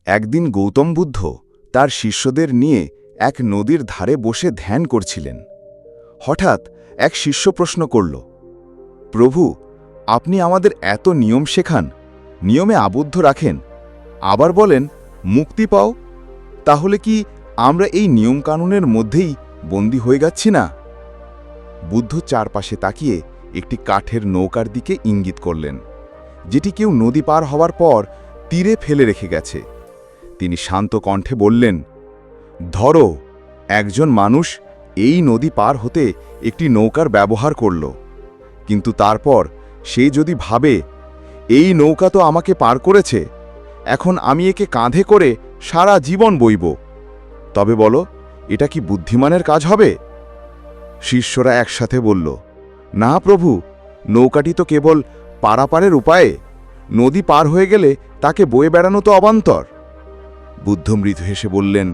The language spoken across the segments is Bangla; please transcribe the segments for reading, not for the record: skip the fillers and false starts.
একদিন গৌতম বুদ্ধ তার শিষ্যদের নিয়ে এক নদীর ধারে বসে ধ্যান করছিলেন। হঠাৎ এক শিষ্য প্রশ্ন করল, প্রভু, আপনি আমাদের এত নিয়ম শেখান, নিয়মে আবদ্ধ রাখেন, আবার বলেন মুক্তি পাও, তাহলে কি আমরা এই নিয়মকানুনের মধ্যেই বন্দী হয়ে যাচ্ছি না? বুদ্ধ চারপাশে তাকিয়ে একটি কাঠের নৌকার দিকে ইঙ্গিত করলেন, যেটি কেউ নদী পার হওয়ার পর তীরে ফেলে রেখে গেছে। তিনি শান্ত কণ্ঠে বললেন, ধরো, একজন মানুষ এই নদী পার হতে একটি নৌকার ব্যবহার করল, কিন্তু তারপর সে যদি ভাবে, এই নৌকা তো আমাকে পার করেছে, এখন আমি একে কাঁধে করে সারা জীবন বইব, তবে বলো, এটা কি বুদ্ধিমানের কাজ হবে? শিষ্যরা একসাথে বলল, না প্রভু, নৌকাটি তো কেবল পারাপারের উপায়ে, নদী পার হয়ে গেলে তাকে বয়ে বেড়ানো তো অবান্তর। বুদ্ধ মৃদু হেসে বললেন,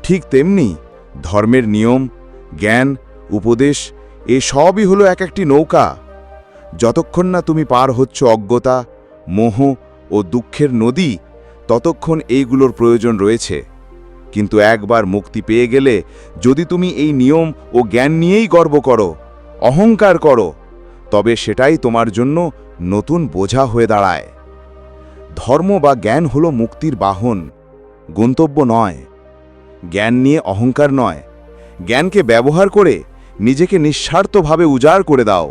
ঠিক তেমনি ধর্মের নিয়ম, জ্ঞান, উপদেশ এ সবই হলো এক একটি নৌকা। যতক্ষণ না তুমি পার হচ্ছ অজ্ঞতা, মোহ ও দুঃখের নদী, ততক্ষণ এইগুলোর প্রয়োজন রয়েছে। কিন্তু একবার মুক্তি পেয়ে গেলে যদি তুমি এই নিয়ম ও জ্ঞান নিয়েই গর্ব করো, অহংকার করো, তবে সেটাই তোমার জন্য নতুন বোঝা হয়ে দাঁড়ায়। ধর্ম বা জ্ঞান হলো মুক্তির বাহন, গন্তব্য নয়। জ্ঞান নিয়ে অহংকার নয়, জ্ঞানকে ব্যবহার করে নিজেকে নিঃস্বার্থভাবে উজাড় করে দাও।